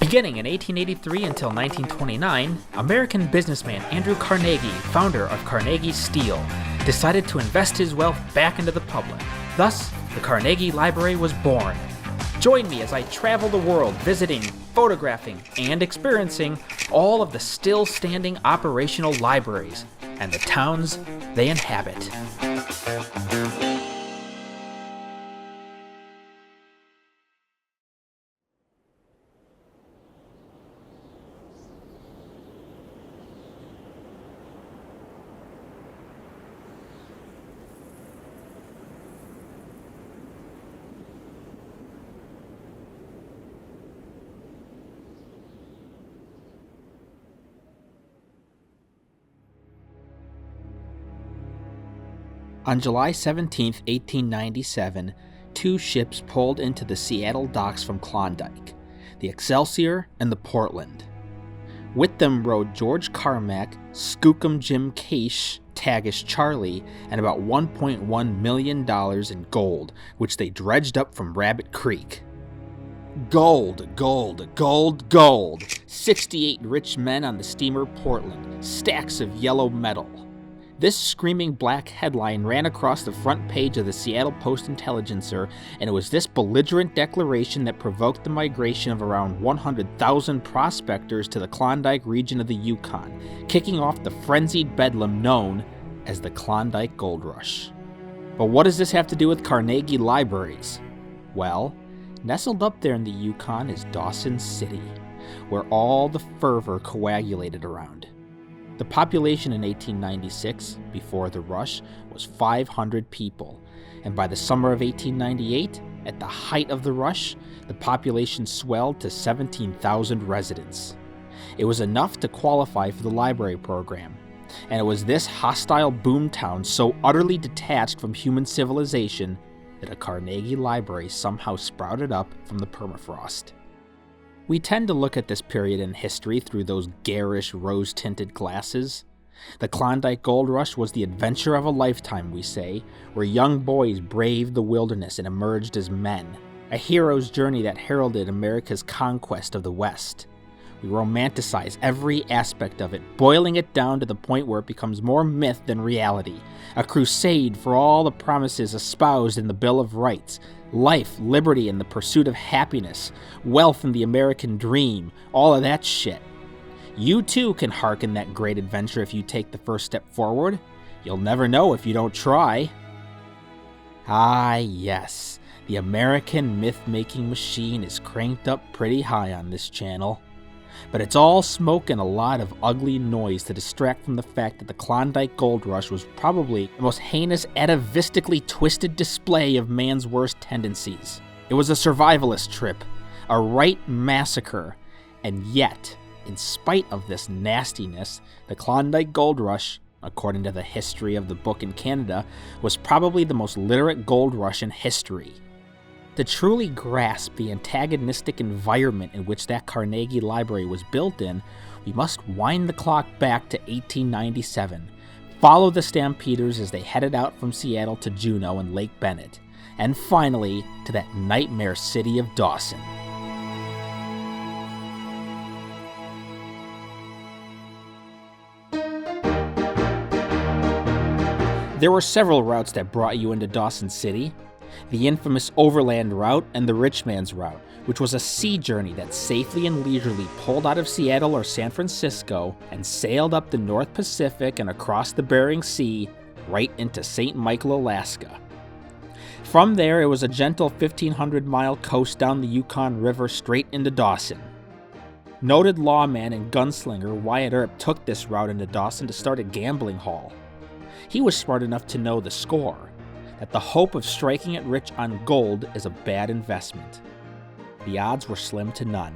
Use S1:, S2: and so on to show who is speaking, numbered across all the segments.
S1: Beginning in 1883 until 1929, American businessman Andrew Carnegie, founder of Carnegie Steel, decided to invest his wealth back into the public. Thus, the Carnegie Library was born. Join me as I travel the world visiting, photographing, and experiencing all of the still-standing operational libraries and the towns they inhabit. On July 17, 1897, two ships pulled into the Seattle docks from Klondike, the Excelsior and the Portland. With them rode George Carmack, Skookum Jim Case, Tagish Charlie, and about $1.1 million in gold, which they dredged up from Rabbit Creek. Gold, gold, gold, gold! 68 rich men on the steamer Portland, stacks of yellow metal. This screaming black headline ran across the front page of the Seattle Post-Intelligencer, and it was this belligerent declaration that provoked the migration of around 100,000 prospectors to the Klondike region of the Yukon, kicking off the frenzied bedlam known as the Klondike Gold Rush. But what does this have to do with Carnegie Libraries? Well, nestled up there in the Yukon is Dawson City, where all the fervor coagulated around. The population in 1896, before the rush, was 500 people, and by the summer of 1898, at the height of the rush, the population swelled to 17,000 residents. It was enough to qualify for the library program, and it was this hostile boomtown so utterly detached from human civilization that a Carnegie Library somehow sprouted up from the permafrost. We tend to look at this period in history through those garish, rose-tinted glasses. The Klondike Gold Rush was the adventure of a lifetime, we say, where young boys braved the wilderness and emerged as men, a hero's journey that heralded America's conquest of the West. We romanticize every aspect of it, boiling it down to the point where it becomes more myth than reality, a crusade for all the promises espoused in the Bill of Rights, life, liberty, and the pursuit of happiness, wealth and the American dream, all of that shit. You too can hearken that great adventure if you take the first step forward. You'll never know if you don't try. Ah, yes, the American myth-making machine is cranked up pretty high on this channel. But it's all smoke and a lot of ugly noise to distract from the fact that the Klondike Gold Rush was probably the most heinous, atavistically twisted display of man's worst tendencies. It was a survivalist trip, a right massacre, and yet, in spite of this nastiness, the Klondike Gold Rush, according to the history of the book in Canada, was probably the most literate gold rush in history. To truly grasp the antagonistic environment in which that Carnegie Library was built in, we must wind the clock back to 1897, follow the stampeders as they headed out from Seattle to Juneau and Lake Bennett, and finally to that nightmare city of Dawson. There were several routes that brought you into Dawson City. The infamous Overland Route and the Rich Man's Route, which was a sea journey that safely and leisurely pulled out of Seattle or San Francisco and sailed up the North Pacific and across the Bering Sea right into St. Michael, Alaska. From there, it was a gentle 1,500-mile coast down the Yukon River straight into Dawson. Noted lawman and gunslinger Wyatt Earp took this route into Dawson to start a gambling hall. He was smart enough to know the score, that the hope of striking it rich on gold is a bad investment. The odds were slim to none.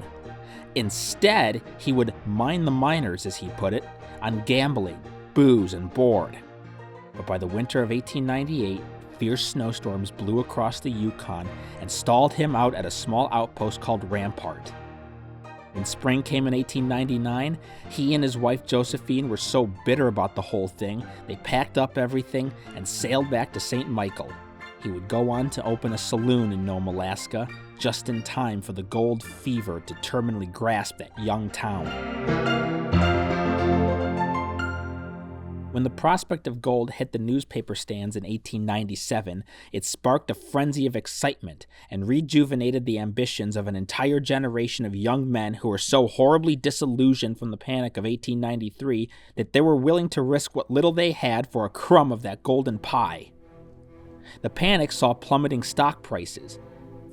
S1: Instead, he would mine the miners, as he put it, on gambling, booze, and board. But by the winter of 1898, fierce snowstorms blew across the Yukon and stalled him out at a small outpost called Rampart. When spring came in 1899, he and his wife Josephine were so bitter about the whole thing, they packed up everything and sailed back to St. Michael. He would go on to open a saloon in Nome, Alaska, just in time for the gold fever to terminally grasp that young town. When the prospect of gold hit the newspaper stands in 1897, it sparked a frenzy of excitement and rejuvenated the ambitions of an entire generation of young men who were so horribly disillusioned from the panic of 1893 that they were willing to risk what little they had for a crumb of that golden pie. The panic saw plummeting stock prices.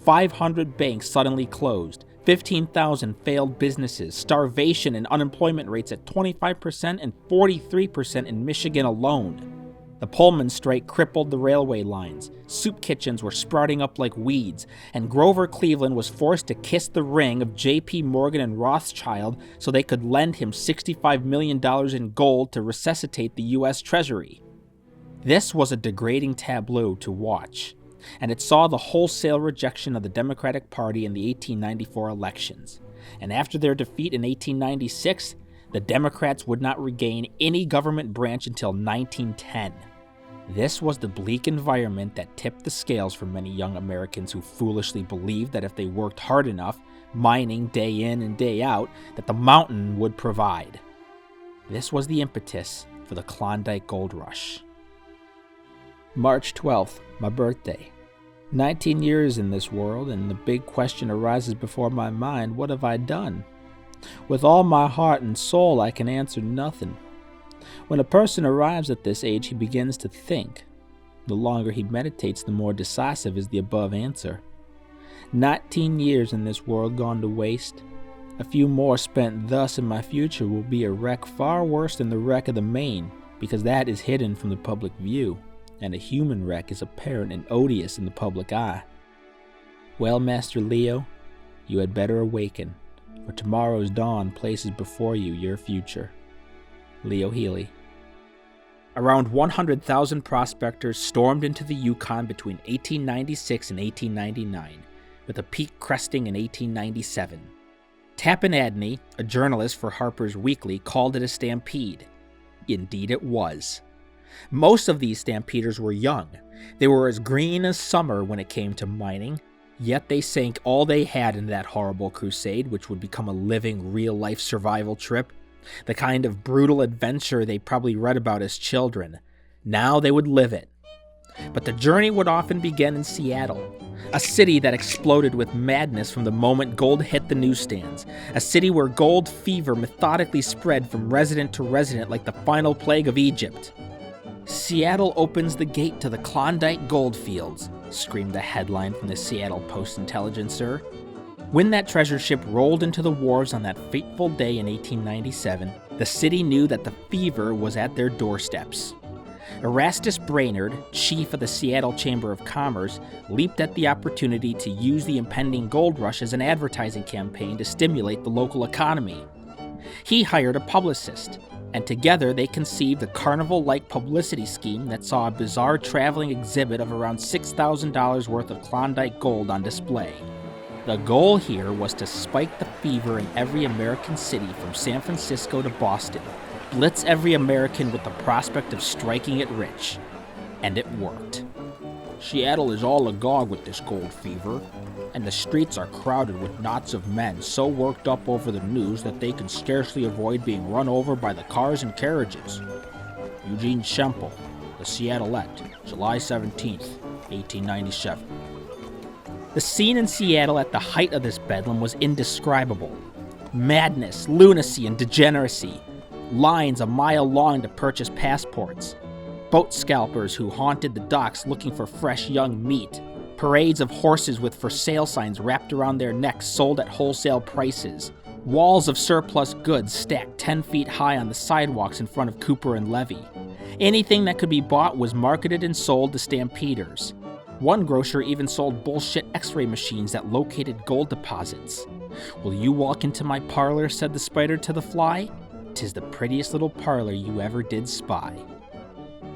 S1: 500 banks suddenly closed, 15,000 failed businesses, starvation and unemployment rates at 25% and 43% in Michigan alone. The Pullman strike crippled the railway lines, soup kitchens were sprouting up like weeds, and Grover Cleveland was forced to kiss the ring of J.P. Morgan and Rothschild so they could lend him $65 million in gold to resuscitate the U.S. Treasury. This was a degrading tableau to watch, and it saw the wholesale rejection of the Democratic Party in the 1894 elections. And after their defeat in 1896, the Democrats would not regain any government branch until 1910. This was the bleak environment that tipped the scales for many young Americans who foolishly believed that if they worked hard enough, mining day in and day out, that the mountain would provide. This was the impetus for the Klondike Gold Rush. March 12th, my birthday. 19 years in this world, and the big question arises before my mind, what have I done? With all my heart and soul, I can answer nothing. When a person arrives at this age, he begins to think. The longer he meditates, the more decisive is the above answer. 19 years in this world gone to waste. A few more spent thus in my future will be a wreck far worse than the wreck of the Maine, because that is hidden from the public view, and a human wreck is apparent and odious in the public eye. Well, Master Leo, you had better awaken, for tomorrow's dawn places before you your future. Leo Healy. Around 100,000 prospectors stormed into the Yukon between 1896 and 1899, with a peak cresting in 1897. Tappan Adney, a journalist for Harper's Weekly, called it a stampede. Indeed it was. Most of these stampeders were young. They were as green as summer when it came to mining, yet they sank all they had in that horrible crusade, which would become a living, real-life survival trip. The kind of brutal adventure they probably read about as children. Now they would live it. But the journey would often begin in Seattle, a city that exploded with madness from the moment gold hit the newsstands, a city where gold fever methodically spread from resident to resident like the final plague of Egypt. Seattle opens the gate to the Klondike Goldfields, screamed a headline from the Seattle Post-Intelligencer. When that treasure ship rolled into the wharves on that fateful day in 1897, the city knew that the fever was at their doorsteps. Erastus Brainerd, chief of the Seattle Chamber of Commerce, leaped at the opportunity to use the impending gold rush as an advertising campaign to stimulate the local economy. He hired a publicist, and together they conceived a carnival-like publicity scheme that saw a bizarre traveling exhibit of around $6,000 worth of Klondike gold on display. The goal here was to spike the fever in every American city from San Francisco to Boston, blitz every American with the prospect of striking it rich. And it worked. Seattle is all agog with this gold fever, and the streets are crowded with knots of men so worked up over the news that they can scarcely avoid being run over by the cars and carriages. Eugene Semple, The Seattleette, July 17th, 1897. The scene in Seattle at the height of this bedlam was indescribable. Madness, lunacy, and degeneracy. Lines a mile long to purchase passports. Boat scalpers who haunted the docks looking for fresh young meat. Parades of horses with for sale signs wrapped around their necks sold at wholesale prices. Walls of surplus goods stacked 10 feet high on the sidewalks in front of Cooper and Levy. Anything that could be bought was marketed and sold to stampeders. One grocer even sold bullshit x-ray machines that located gold deposits. "Will you walk into my parlor?" said the spider to the fly. "'Tis the prettiest little parlor you ever did spy."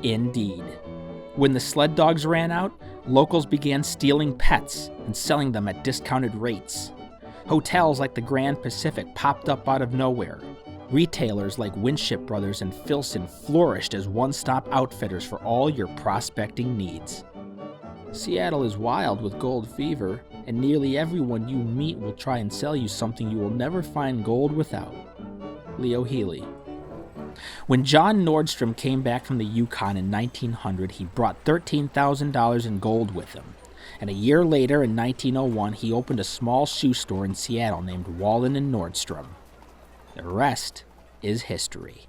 S1: Indeed. When the sled dogs ran out, locals began stealing pets and selling them at discounted rates. Hotels like the Grand Pacific popped up out of nowhere. Retailers like Winship Brothers and Filson flourished as one-stop outfitters for all your prospecting needs. Seattle is wild with gold fever, and nearly everyone you meet will try and sell you something you will never find gold without. Leo Healy. When John Nordstrom came back from the Yukon in 1900, he brought $13,000 in gold with him. And a year later, in 1901, he opened a small shoe store in Seattle named Wallen & Nordstrom. The rest is history.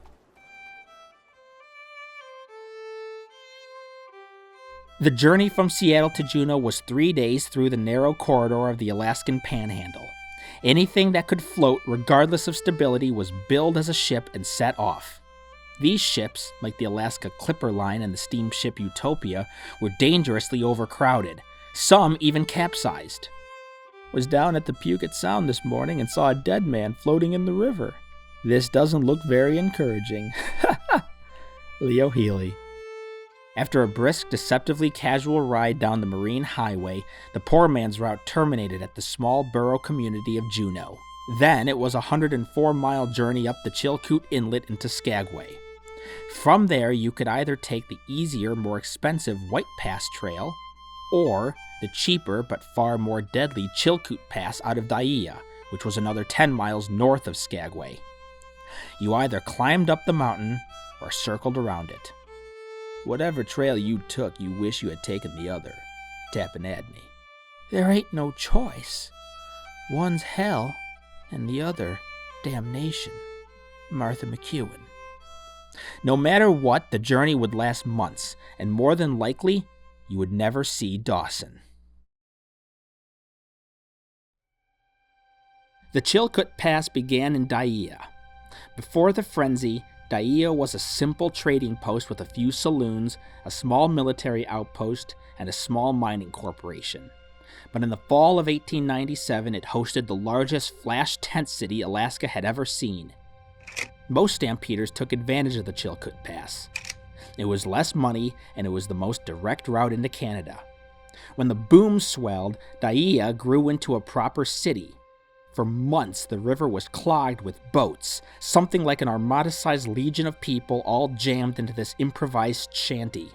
S1: The journey from Seattle to Juneau was 3 days through the narrow corridor of the Alaskan Panhandle. Anything that could float, regardless of stability, was billed as a ship and set off. These ships, like the Alaska Clipper Line and the steamship Utopia, were dangerously overcrowded. Some even capsized. Was down at the Puget Sound this morning and saw a dead man floating in the river. This doesn't look very encouraging. Leo Healy. After a brisk, deceptively casual ride down the Marine Highway, the poor man's route terminated at the small borough community of Juneau. Then it was a 104-mile journey up the Chilkoot Inlet into Skagway. From there, you could either take the easier, more expensive White Pass Trail, or the cheaper but far more deadly Chilkoot Pass out of Daiya, which was another 10 miles north of Skagway. You either climbed up the mountain or circled around it. Whatever trail you took, you wish you had taken the other. Tappan Adney. There ain't no choice. One's hell, and the other damnation. Martha McEwen. No matter what, the journey would last months, and more than likely, you would never see Dawson. The Chilkoot Pass began in Daiya. Before the frenzy, Daiya was a simple trading post with a few saloons, a small military outpost, and a small mining corporation. But in the fall of 1897, it hosted the largest flash tent city Alaska had ever seen. Most stampeders took advantage of the Chilkoot Pass. It was less money, and it was the most direct route into Canada. When the boom swelled, Daiya grew into a proper city. For months, the river was clogged with boats, something like an armada-sized legion of people all jammed into this improvised shanty.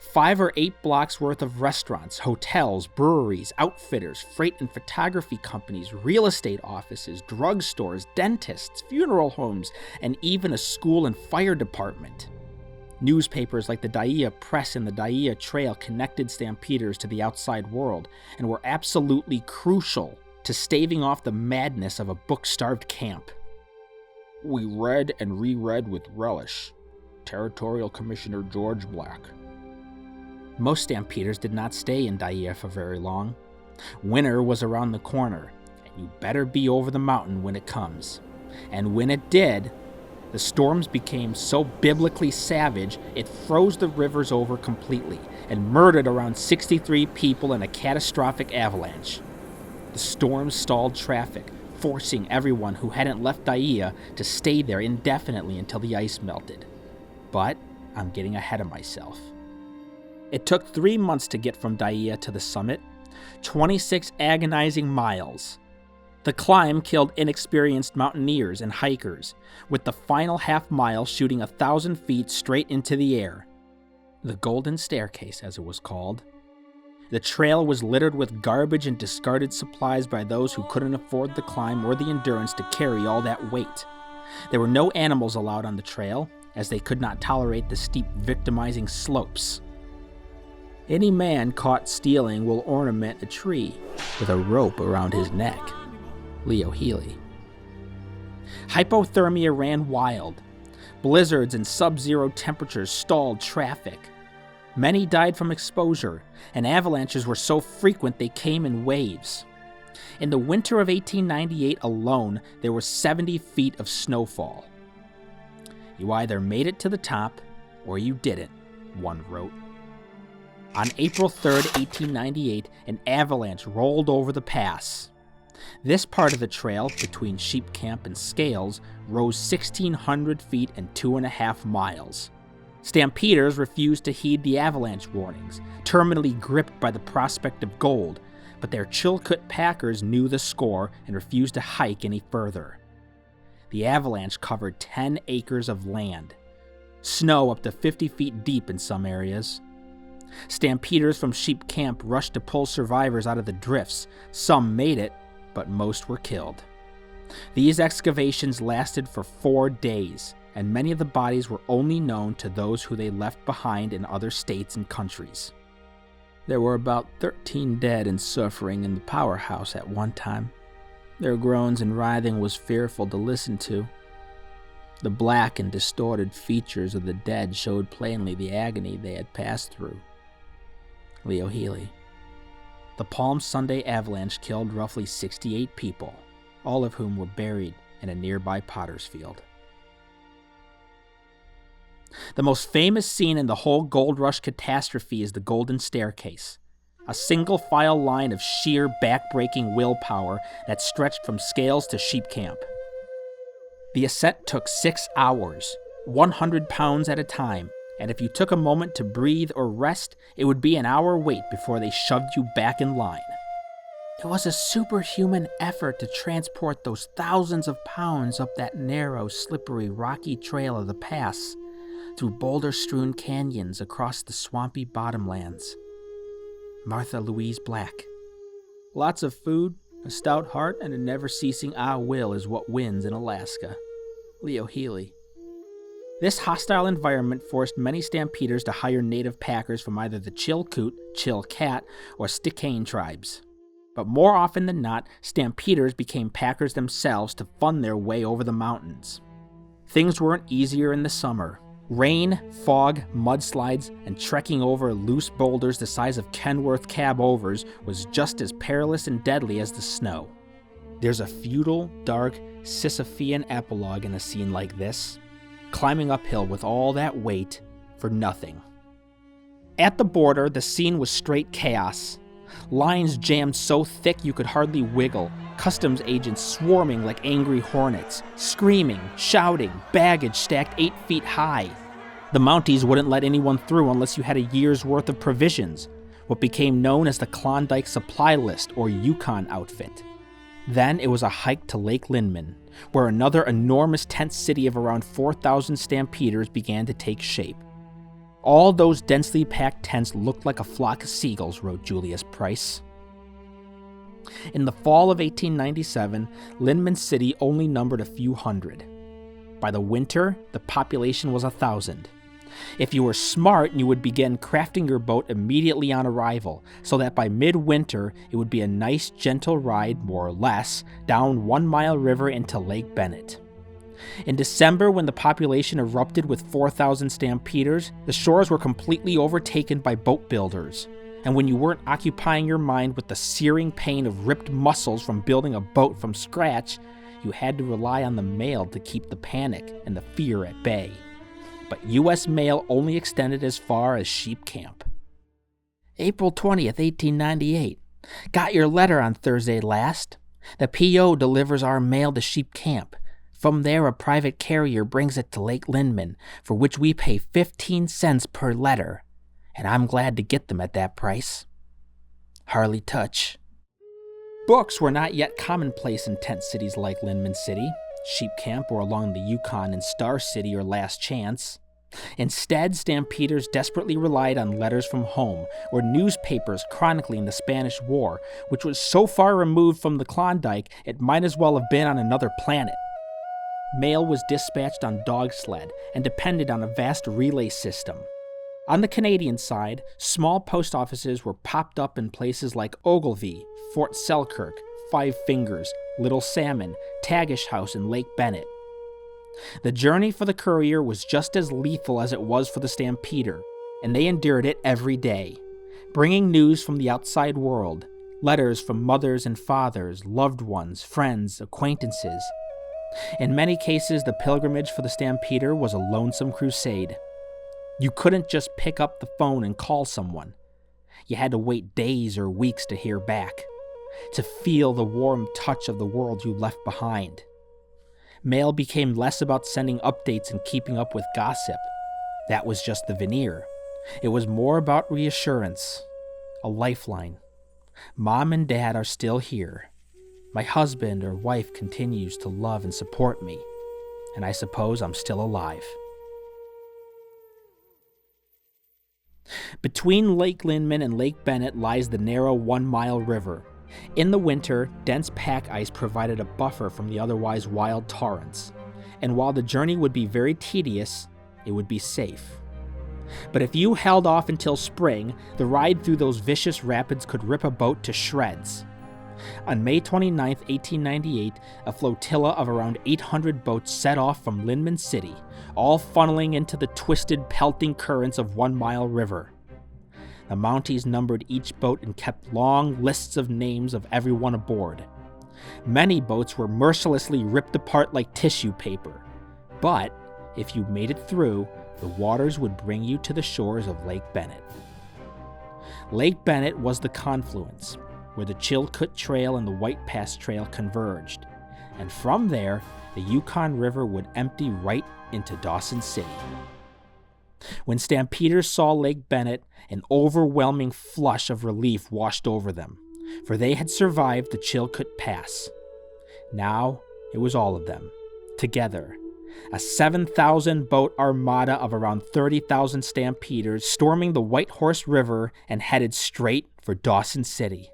S1: 5 or 8 blocks worth of restaurants, hotels, breweries, outfitters, freight and photography companies, real estate offices, drugstores, dentists, funeral homes, and even a school and fire department. Newspapers like the Daiya Press and the Daiya Trail connected stampeders to the outside world and were absolutely crucial to staving off the madness of a book-starved camp. We read and reread with relish. Territorial Commissioner George Black. Most stampeders did not stay in Daiya for very long. Winter was around the corner, and you better be over the mountain when it comes. And when it did, the storms became so biblically savage, it froze the rivers over completely and murdered around 63 people in a catastrophic avalanche. The storms stalled traffic, forcing everyone who hadn't left Daiya to stay there indefinitely until the ice melted. But I'm getting ahead of myself. It took 3 months to get from Daiya to the summit, 26 agonizing miles. The climb killed inexperienced mountaineers and hikers, with the final half mile shooting 1,000 feet straight into the air. The Golden Staircase, as it was called. The trail was littered with garbage and discarded supplies by those who couldn't afford the climb or the endurance to carry all that weight. There were no animals allowed on the trail, as they could not tolerate the steep, victimizing slopes. Any man caught stealing will ornament a tree with a rope around his neck. Leo Healy. Hypothermia ran wild. Blizzards and sub-zero temperatures stalled traffic. Many died from exposure, and avalanches were so frequent they came in waves. In the winter of 1898 alone, there was 70 feet of snowfall. You either made it to the top, or you didn't, one wrote. On April 3rd, 1898, an avalanche rolled over the pass. This part of the trail, between Sheep Camp and Scales, rose 1,600 feet and 2.5 miles. Stampeders refused to heed the avalanche warnings, terminally gripped by the prospect of gold, but their Chilkoot packers knew the score and refused to hike any further. The avalanche covered 10 acres of land, snow up to 50 feet deep in some areas. Stampeders from Sheep Camp rushed to pull survivors out of the drifts. Some made it, but most were killed. These excavations lasted for 4 days, and many of the bodies were only known to those who they left behind in other states and countries. There were about 13 dead and suffering in the powerhouse at one time. Their groans and writhing was fearful to listen to. The black and distorted features of the dead showed plainly the agony they had passed through. Leo Healy. The Palm Sunday avalanche killed roughly 68 people, all of whom were buried in a nearby potter's field. The most famous scene in the whole Gold Rush catastrophe is the Golden Staircase, a single-file line of sheer back-breaking willpower that stretched from Scales to Sheep Camp. The ascent took 6 hours, 100 pounds at a time, and if you took a moment to breathe or rest, it would be an hour wait before they shoved you back in line. It was a superhuman effort to transport those thousands of pounds up that narrow, slippery, rocky trail of the pass, through boulder-strewn canyons across the swampy bottomlands. Martha Louise Black. Lots of food, a stout heart, and a never-ceasing will is what wins in Alaska. Leo Healy. This hostile environment forced many stampeders to hire native packers from either the Chilkoot, Chilkat, or Stikane tribes. But more often than not, stampeders became packers themselves to fund their way over the mountains. Things weren't easier in the summer. Rain, fog, mudslides, and trekking over loose boulders the size of Kenworth cab-overs was just as perilous and deadly as the snow. There's a futile, dark, Sisyphean epilogue in a scene like this, climbing uphill with all that weight for nothing. At the border, the scene was straight chaos. Lines jammed so thick you could hardly wiggle, customs agents swarming like angry hornets, screaming, shouting, baggage stacked 8 feet high. The Mounties wouldn't let anyone through unless you had a year's worth of provisions, what became known as the Klondike Supply List or Yukon outfit. Then it was a hike to Lake Linman, where another enormous tent city of around 4,000 stampeders began to take shape. All those densely packed tents looked like a flock of seagulls, wrote Julius Price. In the fall of 1897, Linman City only numbered a few hundred. By the winter, the population was 1,000. If you were smart, you would begin crafting your boat immediately on arrival, so that by midwinter, it would be a nice, gentle ride, more or less, down 1 Mile River into Lake Bennett. In December, when the population erupted with 4,000 stampeders, the shores were completely overtaken by boat builders. And when you weren't occupying your mind with the searing pain of ripped muscles from building a boat from scratch, you had to rely on the mail to keep the panic and the fear at bay. But U.S. mail only extended as far as Sheep Camp. April 20th, 1898. Got your letter on Thursday last. The P.O. delivers our mail to Sheep Camp. From there, a private carrier brings it to Lake Linman, for which we pay 15 cents per letter. And I'm glad to get them at that price. Harley Touch. Books were not yet commonplace in tent cities like Linman City, Sheep Camp, or along the Yukon in Star City or Last Chance. Instead, stampeders desperately relied on letters from home, or newspapers chronicling the Spanish War, which was so far removed from the Klondike it might as well have been on another planet. Mail was dispatched on dog sled and depended on a vast relay system. On the Canadian side, small post offices were popped up in places like Ogilvie, Fort Selkirk, Five Fingers, Little Salmon, Tagish House, and Lake Bennett. The journey for the courier was just as lethal as it was for the stampeder, and they endured it every day, bringing news from the outside world, letters from mothers and fathers, loved ones, friends, acquaintances. In many cases, the pilgrimage for the stampeder was a lonesome crusade. You couldn't just pick up the phone and call someone. You had to wait days or weeks to hear back, to feel the warm touch of the world you left behind. Mail became less about sending updates and keeping up with gossip. That was just the veneer. It was more about reassurance, a lifeline. Mom and Dad are still here. My husband or wife continues to love and support me, and I suppose I'm still alive. Between Lake Linman and Lake Bennett lies the narrow 1-mile river. In the winter, dense pack ice provided a buffer from the otherwise wild torrents. And while the journey would be very tedious, it would be safe. But if you held off until spring, the ride through those vicious rapids could rip a boat to shreds. On May 29, 1898, a flotilla of around 800 boats set off from Linman City, all funneling into the twisted, pelting currents of 1-mile river. The Mounties numbered each boat and kept long lists of names of everyone aboard. Many boats were mercilessly ripped apart like tissue paper, but if you made it through, the waters would bring you to the shores of Lake Bennett. Lake Bennett was the confluence, where the Chilkoot Trail and the White Pass Trail converged, and from there, the Yukon River would empty right into Dawson City. When stampeders saw Lake Bennett, an overwhelming flush of relief washed over them, for they had survived the Chilkoot Pass. Now, it was all of them, together, a 7,000-boat armada of around 30,000 stampeders storming the White Horse River and headed straight for Dawson City.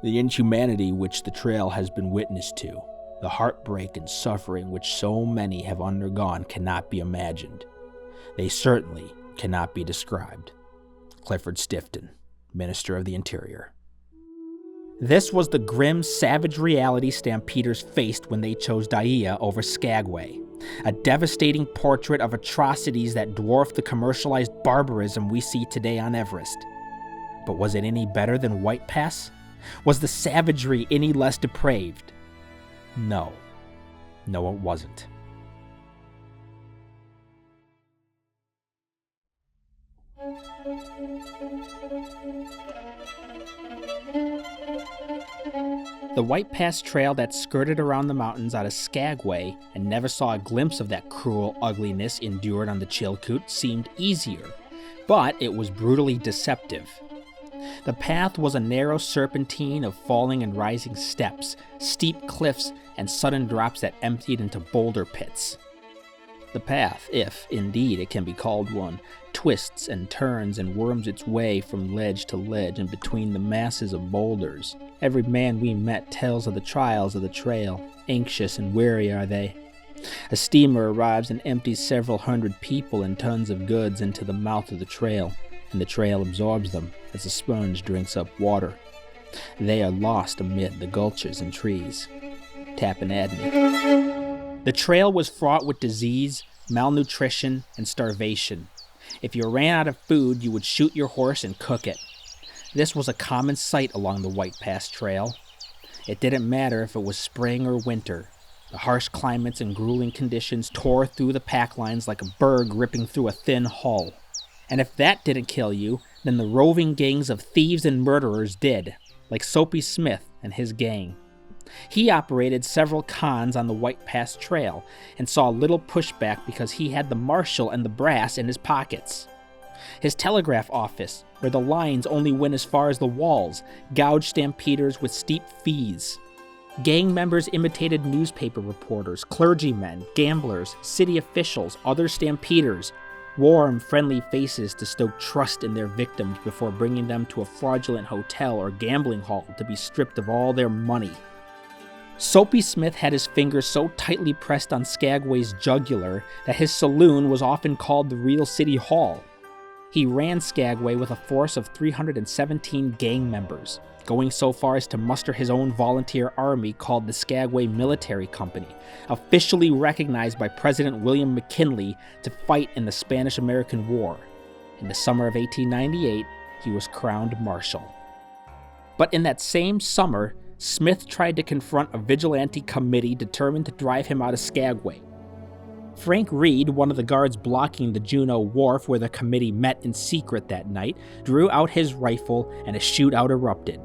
S1: The inhumanity which the trail has been witness to, the heartbreak and suffering which so many have undergone cannot be imagined. They certainly cannot be described. Clifford Stifton, Minister of the Interior. This was the grim, savage reality stampeders faced when they chose Dyea over Skagway, a devastating portrait of atrocities that dwarfed the commercialized barbarism we see today on Everest. But was it any better than White Pass? Was the savagery any less depraved? No. No, it wasn't. The White Pass Trail that skirted around the mountains out of Skagway and never saw a glimpse of that cruel ugliness endured on the Chilkoot seemed easier, but it was brutally deceptive. The path was a narrow serpentine of falling and rising steps, steep cliffs, and sudden drops that emptied into boulder pits. The path, if indeed it can be called one, twists and turns and worms its way from ledge to ledge and between the masses of boulders. Every man we met tells of the trials of the trail. Anxious and weary are they. A steamer arrives and empties several hundred people and tons of goods into the mouth of the trail, and the trail absorbs them as a sponge drinks up water. They are lost amid the gulches and trees. Tappanadney. The trail was fraught with disease, malnutrition, and starvation. If you ran out of food, you would shoot your horse and cook it. This was a common sight along the White Pass Trail. It didn't matter if it was spring or winter. The harsh climates and grueling conditions tore through the pack lines like a berg ripping through a thin hull. And if that didn't kill you, then the roving gangs of thieves and murderers did, like Soapy Smith and his gang. He operated several cons on the White Pass Trail and saw little pushback because he had the marshal and the brass in his pockets. His telegraph office, where the lines only went as far as the walls, gouged stampeders with steep fees. Gang members imitated newspaper reporters, clergymen, gamblers, city officials, other stampeders, warm, friendly faces to stoke trust in their victims before bringing them to a fraudulent hotel or gambling hall to be stripped of all their money. Soapy Smith had his fingers so tightly pressed on Skagway's jugular that his saloon was often called the Real City Hall. He ran Skagway with a force of 317 gang members, going so far as to muster his own volunteer army called the Skagway Military Company, officially recognized by President William McKinley to fight in the Spanish-American War. In the summer of 1898, he was crowned marshal. But in that same summer, Smith tried to confront a vigilante committee determined to drive him out of Skagway. Frank Reed, one of the guards blocking the Juneau Wharf where the committee met in secret that night, drew out his rifle and a shootout erupted.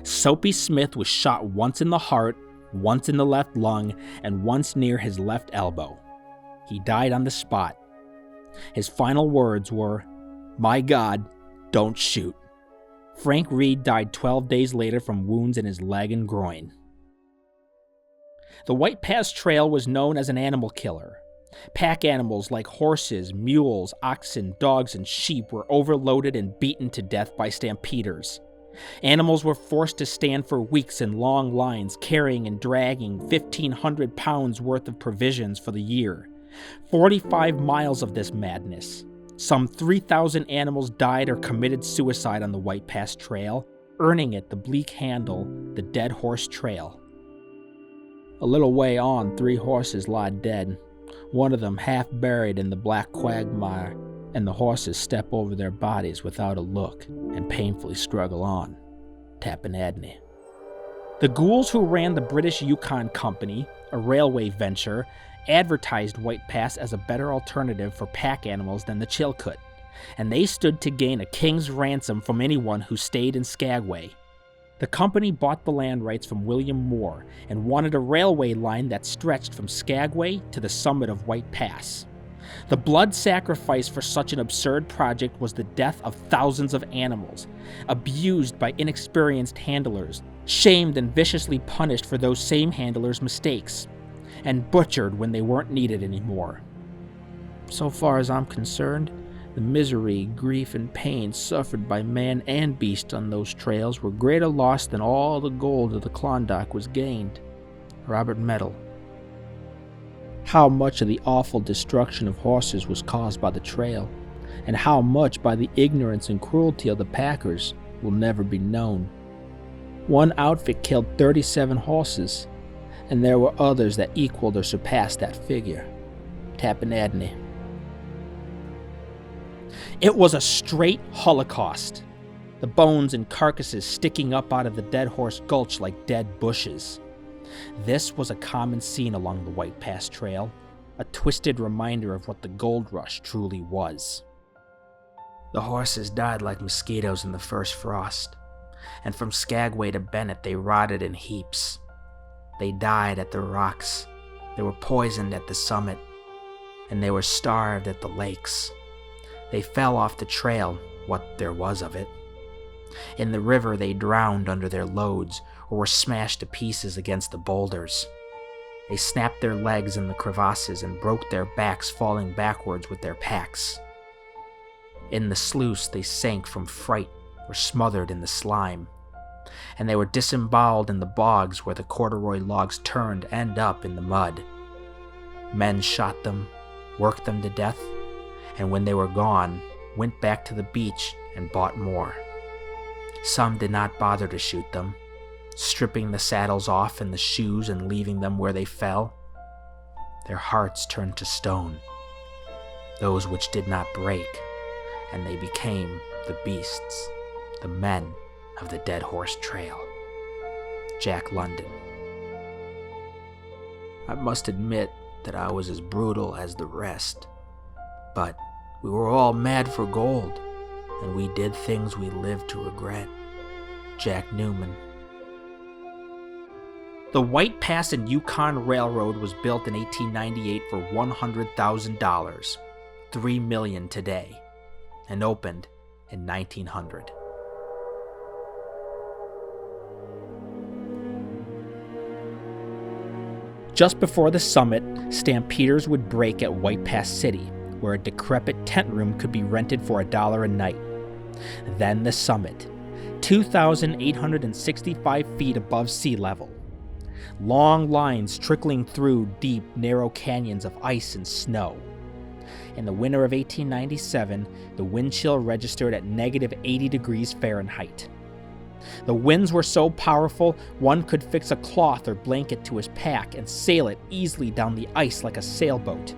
S1: Soapy Smith was shot once in the heart, once in the left lung, and once near his left elbow. He died on the spot. His final words were, "My God, don't shoot." Frank Reed died 12 days later from wounds in his leg and groin. The White Pass Trail was known as an animal killer. Pack animals like horses, mules, oxen, dogs, and sheep were overloaded and beaten to death by stampeders. Animals were forced to stand for weeks in long lines, carrying and dragging 1,500 pounds worth of provisions for the year. 45 miles of this madness. Some 3,000 animals died or committed suicide on the White Pass Trail, earning it the bleak handle, the Dead Horse Trail. A little way on, 3 horses lie dead, one of them half buried in the black quagmire, and the horses step over their bodies without a look and painfully struggle on. Tapenadney. The ghouls who ran the British Yukon Company, a railway venture, advertised White Pass as a better alternative for pack animals than the Chilkoot, and they stood to gain a king's ransom from anyone who stayed in Skagway. The company bought the land rights from William Moore and wanted a railway line that stretched from Skagway to the summit of White Pass. The blood sacrifice for such an absurd project was the death of thousands of animals, abused by inexperienced handlers, shamed and viciously punished for those same handlers' mistakes, and butchered when they weren't needed anymore. So far as I'm concerned, the misery, grief, and pain suffered by man and beast on those trails were greater loss than all the gold of the Klondike was gained. Robert Medal. How much of the awful destruction of horses was caused by the trail, and how much by the ignorance and cruelty of the packers, will never be known. One outfit killed 37 horses, and there were others that equaled or surpassed that figure. Tapenadney. It was a straight holocaust, the bones and carcasses sticking up out of the Dead Horse Gulch like dead bushes. This was a common scene along the White Pass Trail, a twisted reminder of what the gold rush truly was. The horses died like mosquitoes in the first frost, and from Skagway to Bennett they rotted in heaps. They died at the rocks, they were poisoned at the summit, and they were starved at the lakes. They fell off the trail, what there was of it. In the river they drowned under their loads, or were smashed to pieces against the boulders. They snapped their legs in the crevasses and broke their backs falling backwards with their packs. In the sluice they sank from fright or smothered in the slime, and they were disemboweled in the bogs where the corduroy logs turned end up in the mud. Men shot them, worked them to death, and when they were gone, went back to the beach and bought more. Some did not bother to shoot them, stripping the saddles off and the shoes and leaving them where they fell. Their hearts turned to stone, those which did not break, and they became the beasts, the men of the Dead Horse Trail. Jack London. I must admit that I was as brutal as the rest, but we were all mad for gold, and we did things we lived to regret. Jack Newman. The White Pass and Yukon Railroad was built in 1898 for $100,000, $3 million today, and opened in 1900. Just before the summit, stampeders would break at White Pass City, where a decrepit tent room could be rented for $1 a night. Then the summit, 2,865 feet above sea level. Long lines trickling through deep, narrow canyons of ice and snow. In the winter of 1897, the wind chill registered at negative 80 degrees Fahrenheit. The winds were so powerful, one could fix a cloth or blanket to his pack and sail it easily down the ice like a sailboat.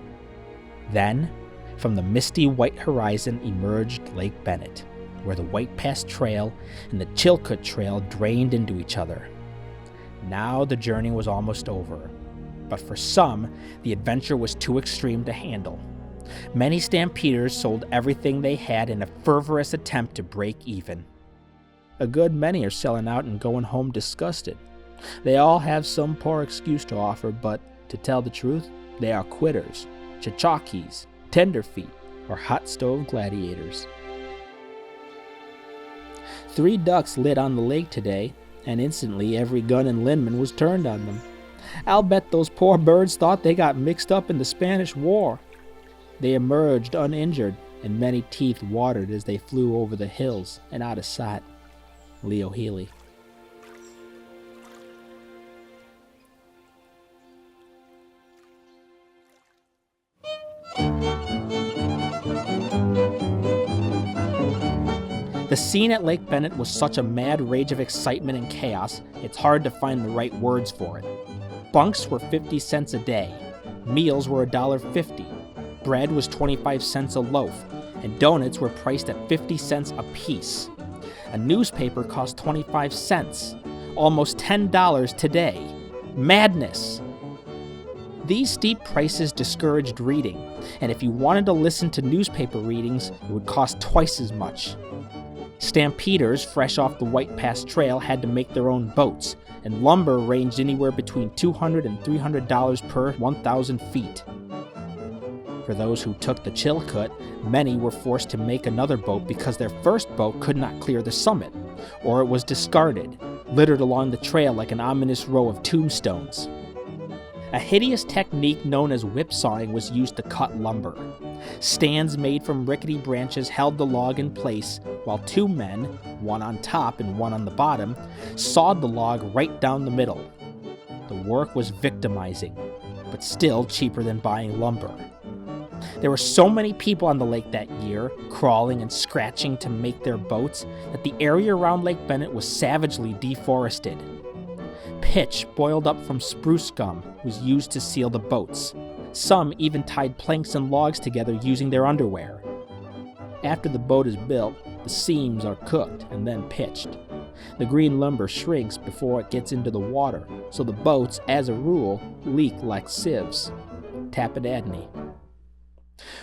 S1: Then, from the misty white horizon emerged Lake Bennett, where the White Pass Trail and the Chilkoot Trail drained into each other. Now the journey was almost over, but for some, the adventure was too extreme to handle. Many stampeders sold everything they had in a fervorous attempt to break even. A good many are selling out and going home disgusted. They all have some poor excuse to offer, but to tell the truth, they are quitters, chachakis, tenderfeet, or hot stove gladiators. 3 ducks lit on the lake today, and instantly every gun in Lindman was turned on them. I'll bet those poor birds thought they got mixed up in the Spanish War. They emerged uninjured, and many teeth watered as they flew over the hills and out of sight. Leo Healy. The scene at Lake Bennett was such a mad rage of excitement and chaos, it's hard to find the right words for it. Bunks were 50 cents a day, meals were $1.50, bread was 25 cents a loaf, and donuts were priced at 50 cents a piece. A newspaper cost 25 cents, almost $10 today. Madness! These steep prices discouraged reading, and if you wanted to listen to newspaper readings, it would cost twice as much. Stampeders, fresh off the White Pass Trail, had to make their own boats, and lumber ranged anywhere between $200 and $300 per 1,000 feet. For those who took the Chilkoot, many were forced to make another boat because their first boat could not clear the summit, or it was discarded, littered along the trail like an ominous row of tombstones. A hideous technique known as whipsawing was used to cut lumber. Stands made from rickety branches held the log in place, while two men, one on top and one on the bottom, sawed the log right down the middle. The work was victimizing, but still cheaper than buying lumber. There were so many people on the lake that year, crawling and scratching to make their boats, that the area around Lake Bennett was savagely deforested. Pitch boiled up from spruce gum was used to seal the boats. Some even tied planks and logs together using their underwear. After the boat is built, the seams are cooked and then pitched. The green lumber shrinks before it gets into the water, so the boats, as a rule, leak like sieves. Tapenadney.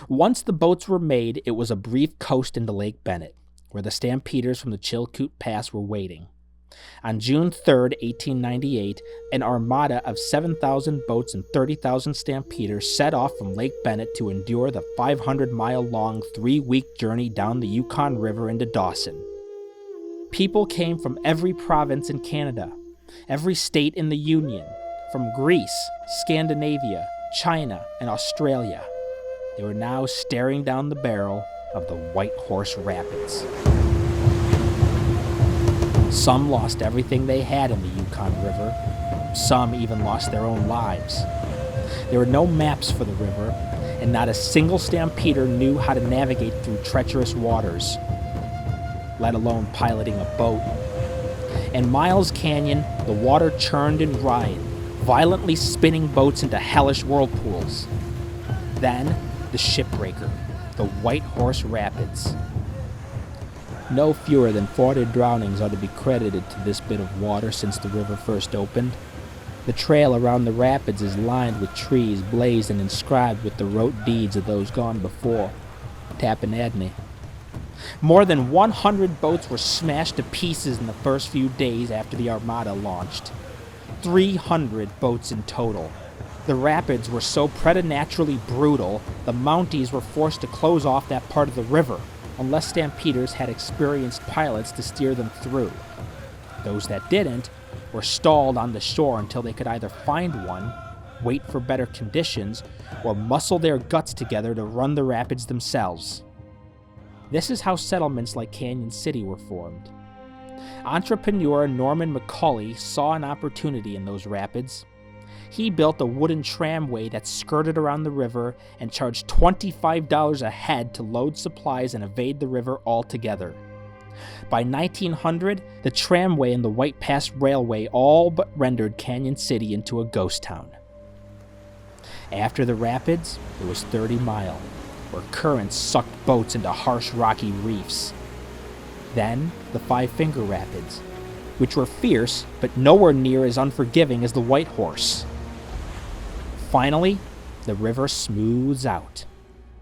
S1: Once the boats were made, it was a brief coast into Lake Bennett, where the stampeders from the Chilkoot Pass were waiting. On June 3, 1898, an armada of 7,000 boats and 30,000 stampeders set off from Lake Bennett to endure the 500-mile-long 3-week journey down the Yukon River into Dawson. People came from every province in Canada, every state in the Union, from Greece, Scandinavia, China, and Australia. They were now staring down the barrel of the White Horse Rapids. Some lost everything they had in the Yukon River. Some even lost their own lives. There were no maps for the river, and not a single stampeder knew how to navigate through treacherous waters, let alone piloting a boat. In Miles Canyon, the water churned and writhed, violently spinning boats into hellish whirlpools. Then, the shipbreaker, the White Horse Rapids. No fewer than 40 drownings are to be credited to this bit of water since the river first opened. The trail around the rapids is lined with trees blazed and inscribed with the rote deeds of those gone before. Tapenadney. More than 100 boats were smashed to pieces in the first few days after the armada launched. 300 boats in total. The rapids were so preternaturally brutal, the Mounties were forced to close off that part of the river, unless stampeders had experienced pilots to steer them through. Those that didn't were stalled on the shore until they could either find one, wait for better conditions, or muscle their guts together to run the rapids themselves. This is how settlements like Canyon City were formed. Entrepreneur Norman McCauley saw an opportunity in those rapids. He built a wooden tramway that skirted around the river and charged $25 a head to load supplies and evade the river altogether. By 1900, the tramway and the White Pass Railway all but rendered Canyon City into a ghost town. After the rapids, it was 30 Mile, where currents sucked boats into harsh rocky reefs. Then, the Five Finger Rapids, which were fierce but nowhere near as unforgiving as the White Horse. Finally, the river smooths out.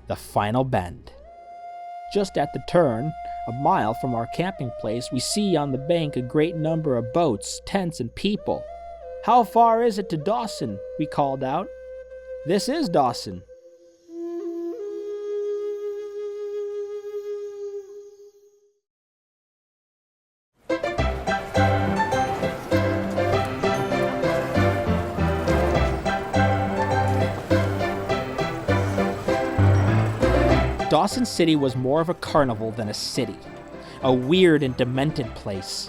S1: The final bend. Just at the turn, a mile from our camping place, we see on the bank a great number of boats, tents, and people. "How far is it to Dawson?" we called out. "This is Dawson." Dawson City was more of a carnival than a city, a weird and demented place.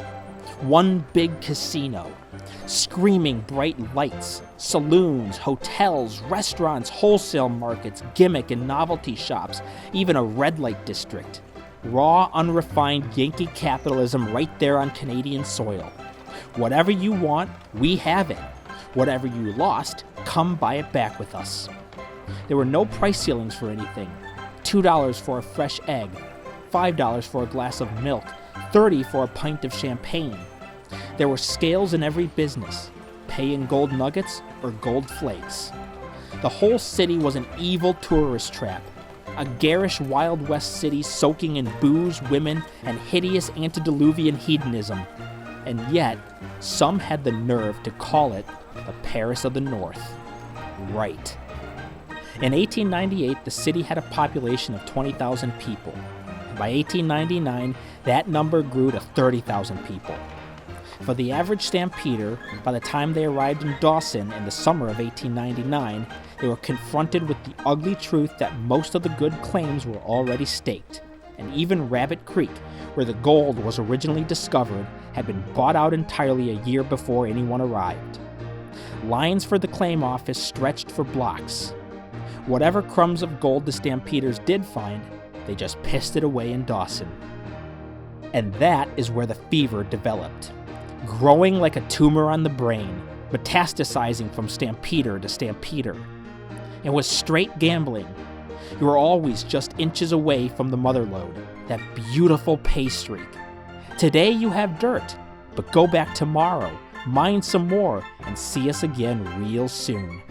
S1: One big casino, screaming bright lights, saloons, hotels, restaurants, wholesale markets, gimmick and novelty shops, even a red light district. Raw, unrefined Yankee capitalism right there on Canadian soil. Whatever you want, we have it. Whatever you lost, come buy it back with us. There were no price ceilings for anything. $2 for a fresh egg, $5 for a glass of milk, $30 for a pint of champagne. There were scales in every business, pay in gold nuggets or gold flakes. The whole city was an evil tourist trap, a garish Wild West city soaking in booze, women, and hideous antediluvian hedonism. And yet, some had the nerve to call it the Paris of the North. Right. In 1898, the city had a population of 20,000 people. And by 1899, that number grew to 30,000 people. For the average stampeder, by the time they arrived in Dawson in the summer of 1899, they were confronted with the ugly truth that most of the good claims were already staked, and even Rabbit Creek, where the gold was originally discovered, had been bought out entirely a year before anyone arrived. Lines for the claim office stretched for blocks. Whatever crumbs of gold the stampeders did find, they just pissed it away in Dawson. And that is where the fever developed, growing like a tumor on the brain, metastasizing from stampeder to stampeder. It was straight gambling. You were always just inches away from the motherlode, that beautiful pay streak. Today you have dirt, but go back tomorrow, mine some more, and see us again real soon.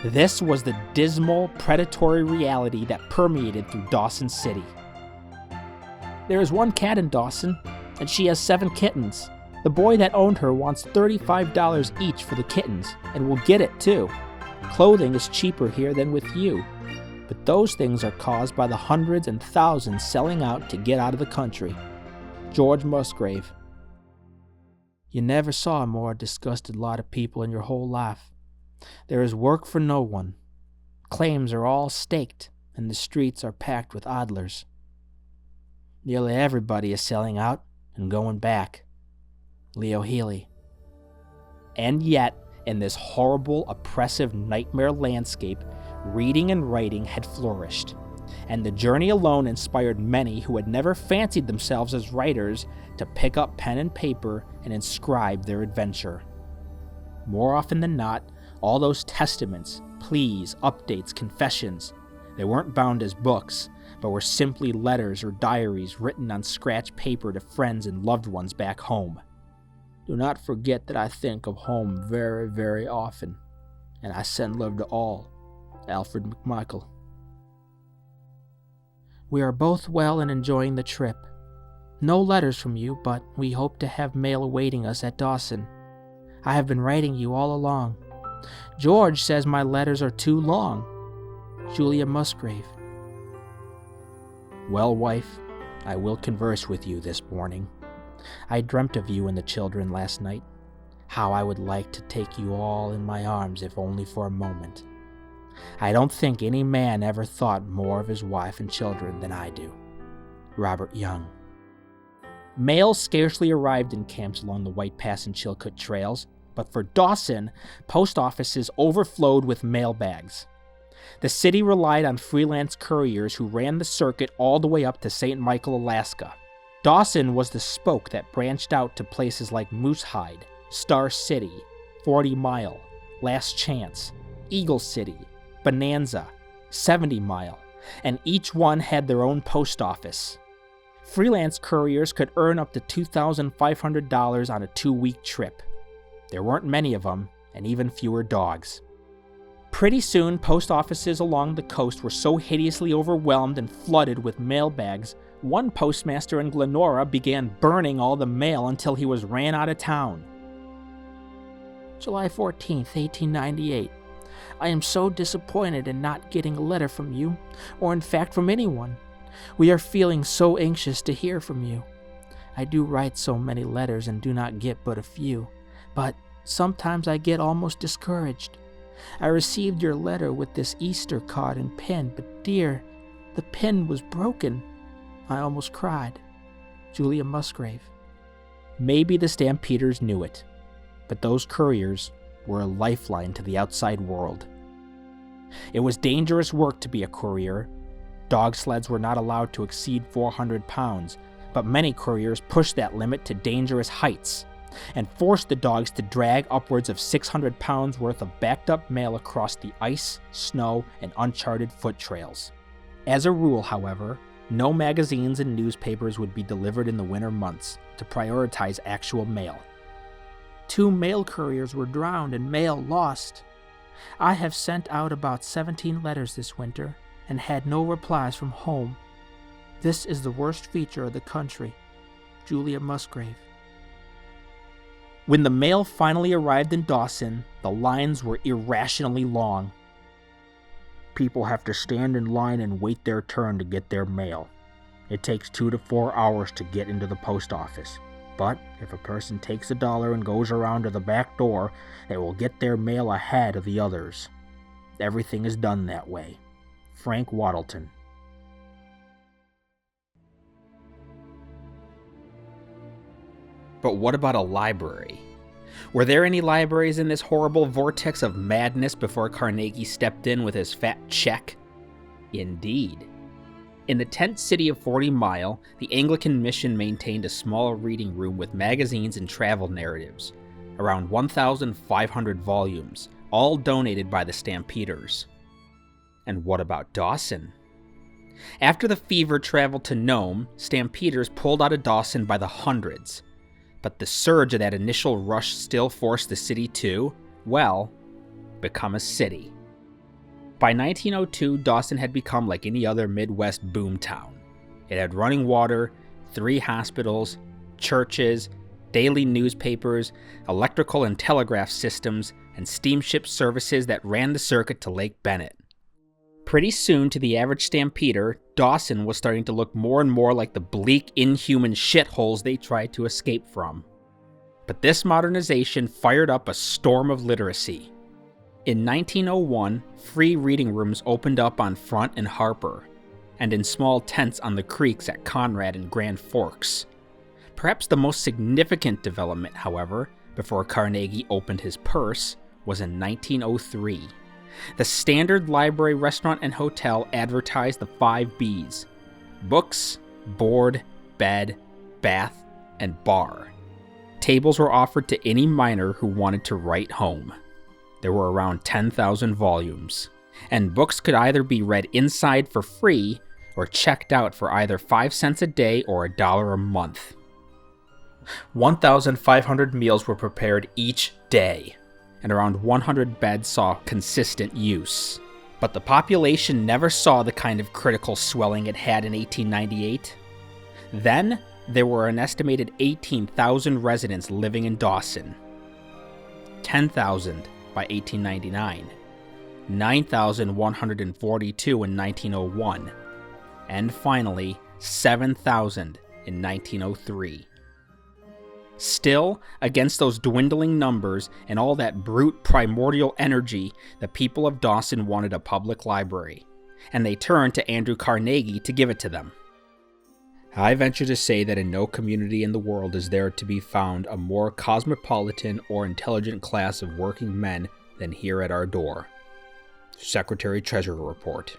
S1: This was the dismal, predatory reality that permeated through Dawson City. There is one cat in Dawson, and she has 7 kittens. The boy that owned her wants $35 each for the kittens, and will get it too. Clothing is cheaper here than with you, but those things are caused by the hundreds and thousands selling out to get out of the country. George Musgrave. You never saw a more disgusted lot of people in your whole life. There is work for no one. Claims are all staked, and the streets are packed with idlers. Nearly everybody is selling out and going back. Leo Healy. And yet, in this horrible, oppressive nightmare landscape, reading and writing had flourished, and the journey alone inspired many who had never fancied themselves as writers to pick up pen and paper and inscribe their adventure. More often than not, all those testaments, pleas, updates, confessions, they weren't bound as books, but were simply letters or diaries written on scratch paper to friends and loved ones back home. Do not forget that I think of home very, very often, and I send love to all. Alfred McMichael. We are both well and enjoying the trip. No letters from you, but we hope to have mail awaiting us at Dawson. I have been writing you all along. George says my letters are too long. Julia Musgrave. Well, wife, I will converse with you this morning. I dreamt of you and the children last night. How I would like to take you all in my arms, if only for a moment. I don't think any man ever thought more of his wife and children than I do. Robert Young. Mail scarcely arrived in camps along the White Pass and Chilkoot Trails, but for Dawson, post offices overflowed with mailbags. The city relied on freelance couriers who ran the circuit all the way up to St. Michael, Alaska. Dawson was the spoke that branched out to places like Moosehide, Star City, 40 Mile, Last Chance, Eagle City, Bonanza, 70 Mile, and each one had their own post office. Freelance couriers could earn up to $2,500 on a 2-week trip. There weren't many of them, and even fewer dogs. Pretty soon, post offices along the coast were so hideously overwhelmed and flooded with mailbags, one postmaster in Glenora began burning all the mail until he was ran out of town. July 14th, 1898. I am so disappointed in not getting a letter from you, or in fact from anyone. We are feeling so anxious to hear from you. I do write so many letters and do not get but a few, but sometimes I get almost discouraged. I received your letter with this Easter card and pen, but dear, the The pin was broken. I almost cried. Julia Musgrave. Maybe the stampeders knew it, but those couriers were a lifeline to the outside world. It was dangerous work to be a courier. Dog sleds were not allowed to exceed 400 pounds, but many couriers pushed that limit to dangerous heights and forced the dogs to drag upwards of 600 pounds worth of backed-up mail across the ice, snow, and uncharted foot trails. As a rule, however, no magazines and newspapers would be delivered in the winter months to prioritize actual mail. 2 mail couriers were drowned and mail lost. I have sent out about 17 letters this winter and had no replies from home. This is the worst feature of the country. Julia Musgrave. When the mail finally arrived in Dawson, the lines were irrationally long. People have to stand in line and wait their turn to get their mail. It takes 2 to 4 hours to get into the post office. But if a person takes $1 and goes around to the back door, they will get their mail ahead of the others. Everything is done that way. Frank Waddleton. But what about a library? Were there any libraries in this horrible vortex of madness before Carnegie stepped in with his fat check? Indeed. In the tent city of 40 Mile, the Anglican mission maintained a small reading room with magazines and travel narratives, around 1,500 volumes, all donated by the stampeders. And what about Dawson? After the fever traveled to Nome, stampeders pulled out of Dawson by the hundreds. But the surge of that initial rush still forced the city to, well, become a city. By 1902, Dawson had become like any other Midwest boomtown. It had running water, 3 hospitals, churches, daily newspapers, electrical and telegraph systems, and steamship services that ran the circuit to Lake Bennett. Pretty soon, to the average stampeder, Dawson was starting to look more and more like the bleak, inhuman shitholes they tried to escape from. But this modernization fired up a storm of literacy. In 1901, free reading rooms opened up on Front and Harper, and in small tents on the creeks at Conrad and Grand Forks. Perhaps the most significant development, however, before Carnegie opened his purse, was in 1903. The Standard Library, Restaurant, and Hotel advertised the 5 B's: books, board, bed, bath, and bar. Tables were offered to any miner who wanted to write home. There were around 10,000 volumes, and books could either be read inside for free or checked out for either 5 cents a day or $1 a month. 1,500 meals were prepared each day, and around 100 beds saw consistent use. But the population never saw the kind of critical swelling it had in 1898. Then, there were an estimated 18,000 residents living in Dawson. 10,000 by 1899, 9,142 in 1901, and finally 7,000 in 1903. Still, against those dwindling numbers and all that brute primordial energy, the people of Dawson wanted a public library, and they turned to Andrew Carnegie to give it to them. I venture to say that in no community in the world is there to be found a more cosmopolitan or intelligent class of working men than here at our door. Secretary-Treasurer Report.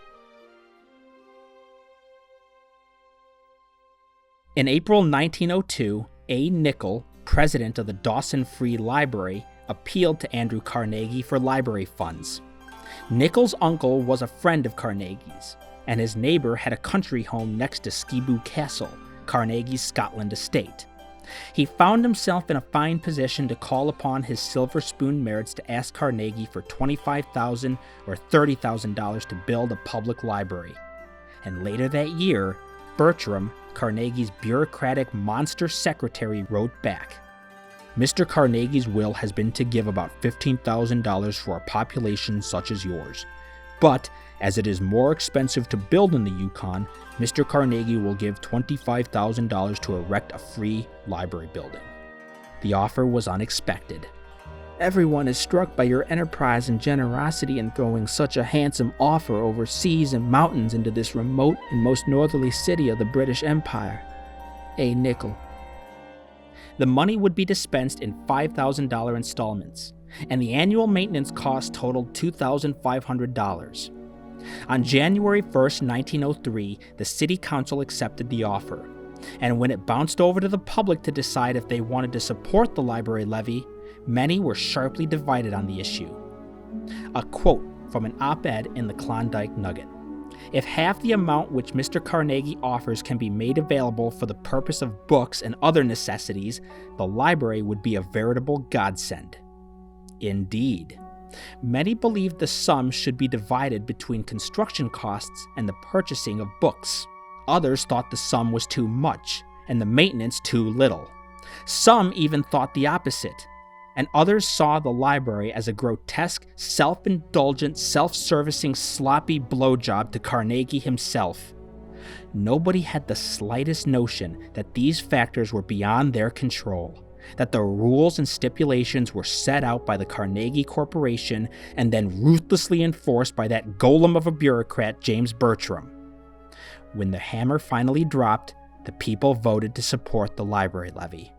S1: In April 1902, A. Nickel, president of the Dawson Free Library, appealed to Andrew Carnegie for library funds. Nickel's uncle was a friend of Carnegie's, and his neighbor had a country home next to Skiboo Castle, Carnegie's Scotland estate. He found himself in a fine position to call upon his silver spoon merits to ask Carnegie for $25,000 or $30,000 to build a public library. And later that year, Bertram, Carnegie's bureaucratic monster secretary, wrote back, "Mr. Carnegie's will has been to give about $15,000 for a population such as yours. But, as it is more expensive to build in the Yukon, Mr. Carnegie will give $25,000 to erect a free library building." The offer was unexpected. Everyone is struck by your enterprise and generosity in throwing such a handsome offer over seas and mountains into this remote and most northerly city of the British Empire. A. Nickel. The money would be dispensed in $5,000 installments, and the annual maintenance cost totaled $2,500. On January 1st, 1903, the City Council accepted the offer, and when it bounced over to the public to decide if they wanted to support the library levy, many were sharply divided on the issue. A quote from an op-ed in the Klondike Nugget. If half the amount which Mr. Carnegie offers can be made available for the purpose of books and other necessities, the library would be a veritable godsend. Indeed. Many believed the sum should be divided between construction costs and the purchasing of books. Others thought the sum was too much and the maintenance too little. Some even thought the opposite, and others saw the library as a grotesque, self-indulgent, self-servicing, sloppy blowjob to Carnegie himself. Nobody had the slightest notion that these factors were beyond their control, that the rules and stipulations were set out by the Carnegie Corporation and then ruthlessly enforced by that golem of a bureaucrat, James Bertram. When the hammer finally dropped, the people voted to support the library levy.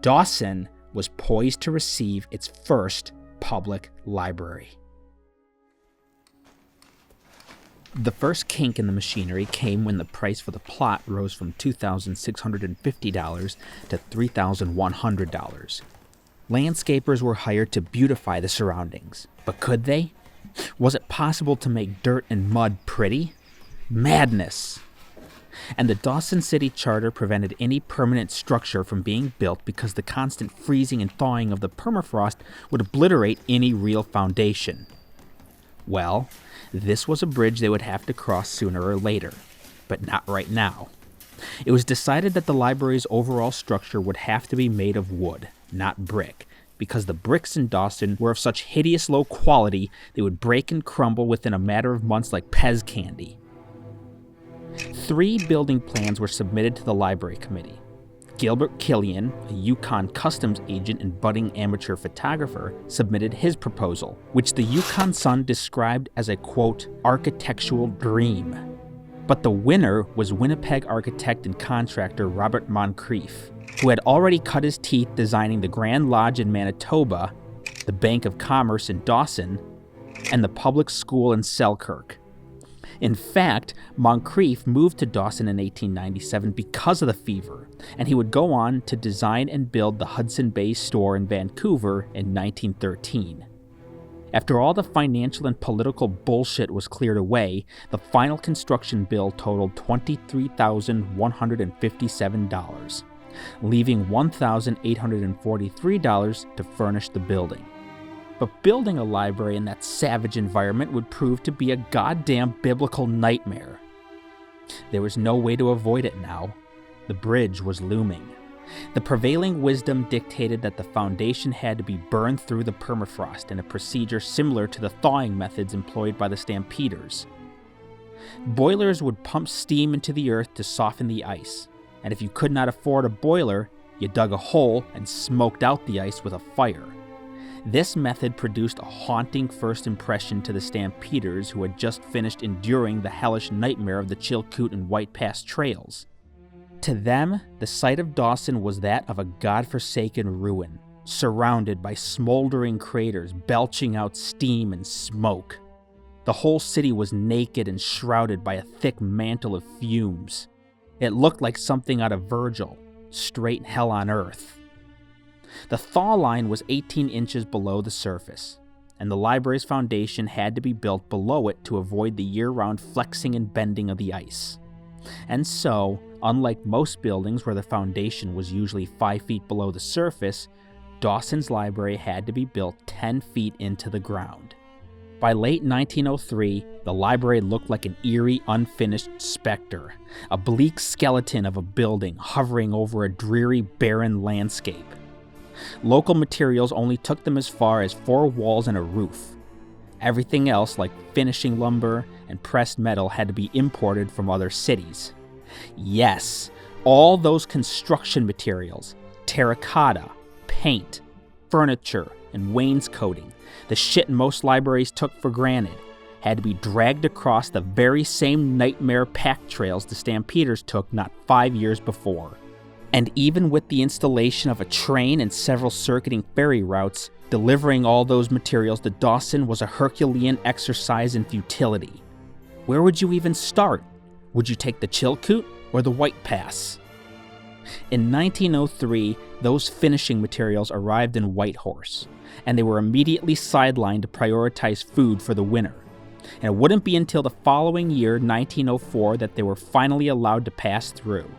S1: Dawson was poised to receive its first public library. The first kink in the machinery came when the price for the plot rose from $2,650 to $3,100. Landscapers were hired to beautify the surroundings, but could they? Was it possible to make dirt and mud pretty? Madness! And the Dawson City Charter prevented any permanent structure from being built because the constant freezing and thawing of the permafrost would obliterate any real foundation. Well, this was a bridge they would have to cross sooner or later, but not right now. It was decided that the library's overall structure would have to be made of wood, not brick, because the bricks in Dawson were of such hideous low quality they would break and crumble within a matter of months like Pez candy. 3 building plans were submitted to the library committee. Gilbert Killian, a Yukon customs agent and budding amateur photographer, submitted his proposal, which the Yukon Sun described as a, quote, architectural dream. But the winner was Winnipeg architect and contractor Robert Moncrief, who had already cut his teeth designing the Grand Lodge in Manitoba, the Bank of Commerce in Dawson, and the public school in Selkirk. In fact, Moncrief moved to Dawson in 1897 because of the fever, and he would go on to design and build the Hudson Bay store in Vancouver in 1913. After all the financial and political bullshit was cleared away, the final construction bill totaled $23,157, leaving $1,843 to furnish the building. But building a library in that savage environment would prove to be a goddamn biblical nightmare. There was no way to avoid it now. The bridge was looming. The prevailing wisdom dictated that the foundation had to be burned through the permafrost in a procedure similar to the thawing methods employed by the stampeders. Boilers would pump steam into the earth to soften the ice, and if you could not afford a boiler, you dug a hole and smoked out the ice with a fire. This method produced a haunting first impression to the stampeders who had just finished enduring the hellish nightmare of the Chilkoot and White Pass trails. To them, the sight of Dawson was that of a godforsaken ruin, surrounded by smoldering craters belching out steam and smoke. The whole city was naked and shrouded by a thick mantle of fumes. It looked like something out of Virgil, straight hell on earth. The thaw line was 18 inches below the surface, and the library's foundation had to be built below it to avoid the year-round flexing and bending of the ice. And so, unlike most buildings where the foundation was usually 5 feet below the surface, Dawson's library had to be built 10 feet into the ground. By late 1903, the library looked like an eerie, unfinished specter, a bleak skeleton of a building hovering over a dreary, barren landscape. Local materials only took them as far as 4 walls and a roof. Everything else, like finishing lumber and pressed metal, had to be imported from other cities. Yes, all those construction materials, terracotta, paint, furniture, and wainscoting, the shit most libraries took for granted, had to be dragged across the very same nightmare pack trails the stampeders took not 5 years before. And even with the installation of a train and several circuiting ferry routes, delivering all those materials to Dawson was a Herculean exercise in futility. Where would you even start? Would you take the Chilkoot or the White Pass? In 1903, those finishing materials arrived in Whitehorse, and they were immediately sidelined to prioritize food for the winter. And it wouldn't be until the following year, 1904, that they were finally allowed to pass through.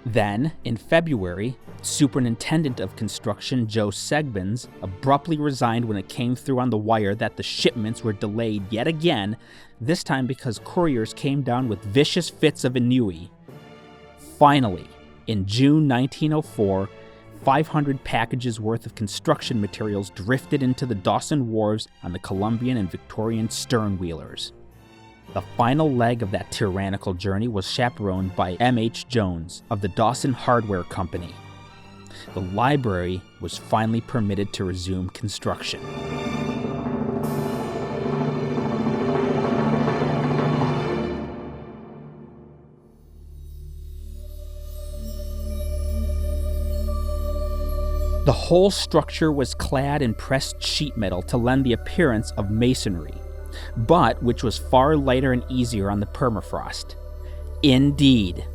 S1: Then, in February, Superintendent of Construction Joe Segbins abruptly resigned when it came through on the wire that the shipments were delayed yet again, this time because couriers came down with vicious fits of ennui. Finally, in June 1904, 500 packages worth of construction materials drifted into the Dawson wharves on the Columbian and Victorian sternwheelers. The final leg of that tyrannical journey was chaperoned by M.H. Jones of the Dawson Hardware Company. The library was finally permitted to resume construction. The whole structure was clad in pressed sheet metal to lend the appearance of masonry, but which was far lighter and easier on the permafrost. Indeed,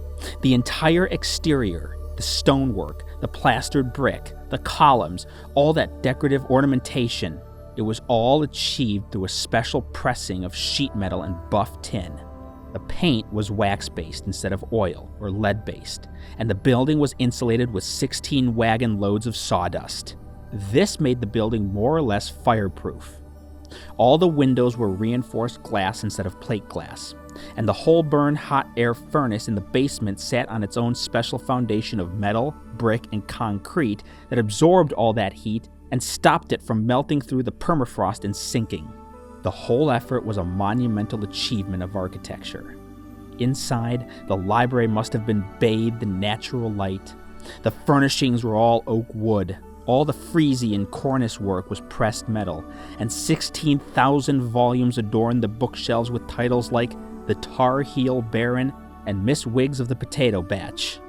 S1: the entire exterior, the stonework, the plastered brick, the columns, all that decorative ornamentation, it was all achieved through a special pressing of sheet metal and buff tin. The paint was wax-based instead of oil or lead-based, and the building was insulated with 16 wagon loads of sawdust. This made the building more or less fireproof. All the windows were reinforced glass instead of plate glass, and the whole burn hot air furnace in the basement sat on its own special foundation of metal, brick, and concrete that absorbed all that heat and stopped it from melting through the permafrost and sinking. The whole effort was a monumental achievement of architecture. Inside, the library must have been bathed in natural light. The furnishings were all oak wood. All the frieze and cornice work was pressed metal, and 16,000 volumes adorned the bookshelves with titles like The Tar Heel Baron and Miss Wiggs of the Potato Batch.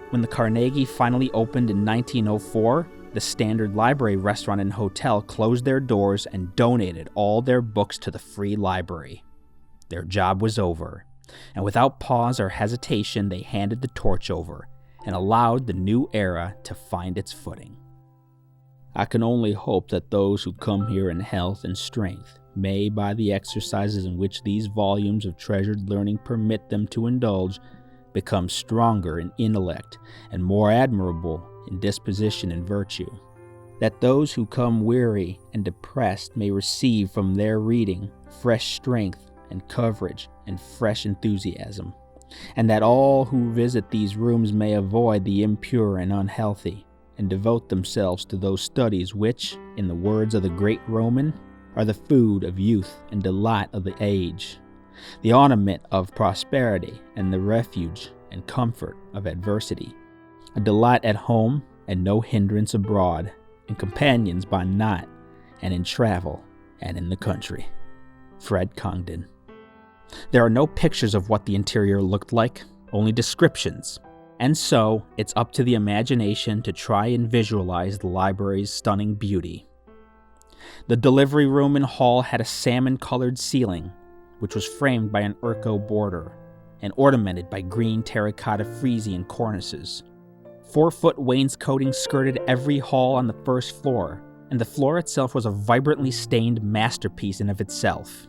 S1: When the Carnegie finally opened in 1904, the Standard Library Restaurant and Hotel closed their doors and donated all their books to the free library. Their job was over, and without pause or hesitation, they handed the torch over and allowed the new era to find its footing. I can only hope that those who come here in health and strength may, by the exercises in which these volumes of treasured learning permit them to indulge, become stronger in intellect and more admirable in disposition and virtue. That those who come weary and depressed may receive from their reading fresh strength and courage and fresh enthusiasm. And that all who visit these rooms may avoid the impure and unhealthy, and devote themselves to those studies which, in the words of the great Roman, are the food of youth and delight of the age, the ornament of prosperity and the refuge and comfort of adversity, a delight at home and no hindrance abroad, and companions by night and in travel and in the country. Fred Congdon. There are no pictures of what the interior looked like, only descriptions. And so, it's up to the imagination to try and visualize the library's stunning beauty. The delivery room and hall had a salmon-colored ceiling, which was framed by an Urco border, and ornamented by green terracotta frieze and cornices. 4-foot wainscoting skirted every hall on the first floor, and the floor itself was a vibrantly stained masterpiece in of itself.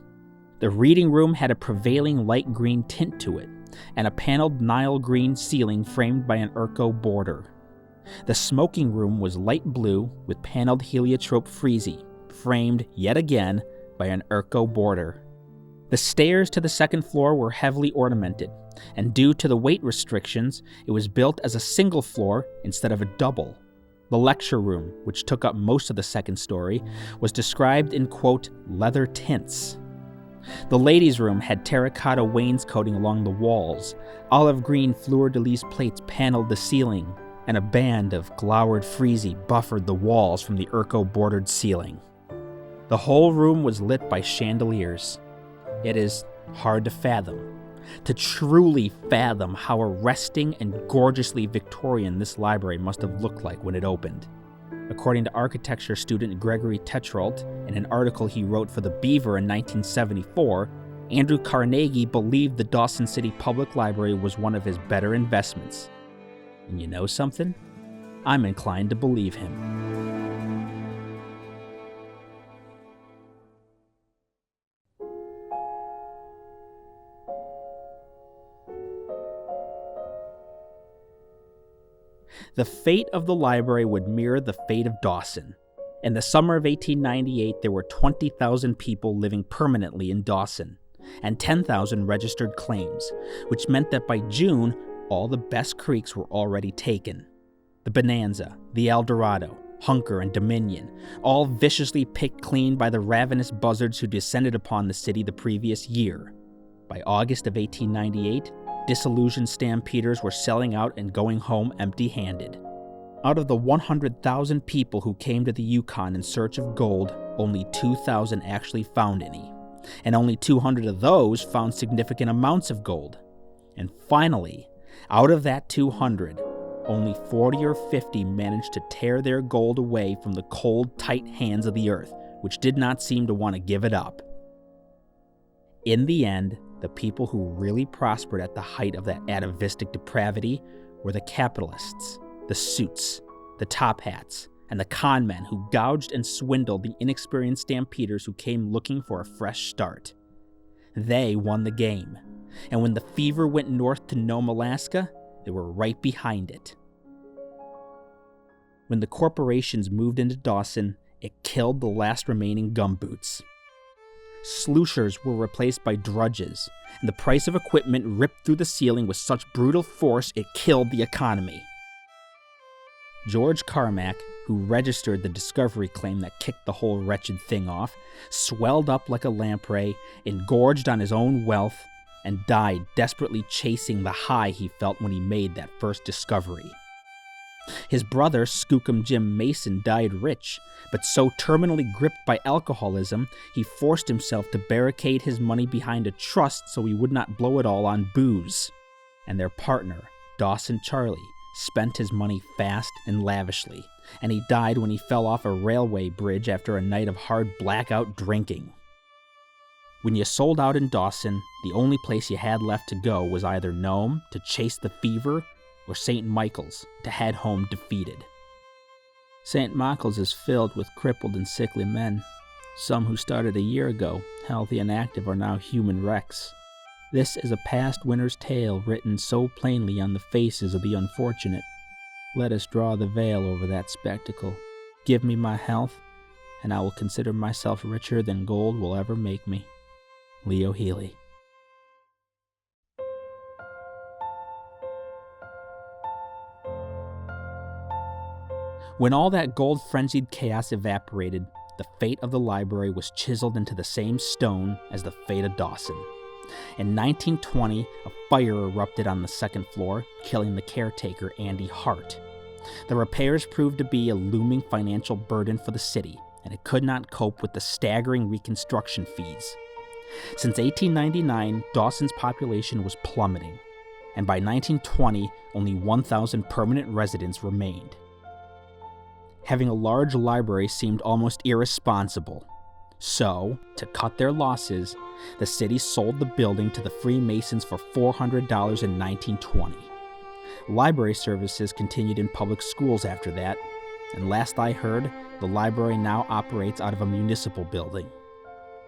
S1: The reading room had a prevailing light green tint to it, and a paneled Nile green ceiling framed by an Urco border. The smoking room was light blue with paneled heliotrope frieze, framed yet again by an Urco border. The stairs to the second floor were heavily ornamented, and due to the weight restrictions, it was built as a single floor instead of a double. The lecture room, which took up most of the second story, was described in, quote, leather tints. The ladies' room had terracotta wainscoting along the walls, olive green fleur-de-lis plates paneled the ceiling, and a band of glowered frieze buffered the walls from the Urco-bordered ceiling. The whole room was lit by chandeliers. It is hard to truly fathom how arresting and gorgeously Victorian this library must have looked like when it opened. According to architecture student Gregory Tetrault, in an article he wrote for The Beaver in 1974, Andrew Carnegie believed the Dawson City Public Library was one of his better investments. And you know something? I'm inclined to believe him. The fate of the library would mirror the fate of Dawson. In the summer of 1898, there were 20,000 people living permanently in Dawson, and 10,000 registered claims, which meant that by June, all the best creeks were already taken. The Bonanza, the El Dorado, Hunker, and Dominion, all viciously picked clean by the ravenous buzzards who descended upon the city the previous year. By August of 1898, disillusioned stampeders were selling out and going home empty-handed. Out of the 100,000 people who came to the Yukon in search of gold, only 2,000 actually found any, and only 200 of those found significant amounts of gold. And finally, out of that 200, only 40 or 50 managed to tear their gold away from the cold, tight hands of the earth, which did not seem to want to give it up. In the end, the people who really prospered at the height of that atavistic depravity were the capitalists, the suits, the top hats, and the con men who gouged and swindled the inexperienced stampeders who came looking for a fresh start. They won the game, and when the fever went north to Nome, Alaska, they were right behind it. When the corporations moved into Dawson, it killed the last remaining gumboots. Sluicers were replaced by drudges, and the price of equipment ripped through the ceiling with such brutal force it killed the economy. George Carmack, who registered the discovery claim that kicked the whole wretched thing off, swelled up like a lamprey, engorged on his own wealth, and died desperately chasing the high he felt when he made that first discovery. His brother, Skookum Jim Mason, died rich, but so terminally gripped by alcoholism, he forced himself to barricade his money behind a trust so he would not blow it all on booze. And their partner, Dawson Charlie, spent his money fast and lavishly, and he died when he fell off a railway bridge after a night of hard blackout drinking. When you sold out in Dawson, the only place you had left to go was either Nome to chase the fever or St. Michael's to head home defeated. St. Michael's is filled with crippled and sickly men. Some who started a year ago, healthy and active, are now human wrecks. This is a past winter's tale written so plainly on the faces of the unfortunate. Let us draw the veil over that spectacle. Give me my health, and I will consider myself richer than gold will ever make me. Leo Healy. When all that gold-frenzied chaos evaporated, the fate of the library was chiseled into the same stone as the fate of Dawson. In 1920, a fire erupted on the second floor, killing the caretaker, Andy Hart. The repairs proved to be a looming financial burden for the city, and it could not cope with the staggering reconstruction fees. Since 1899, Dawson's population was plummeting, and by 1920, only 1,000 permanent residents remained. Having a large library seemed almost irresponsible. So, to cut their losses, the city sold the building to the Freemasons for $400 in 1920. Library services continued in public schools after that, and last I heard, the library now operates out of a municipal building.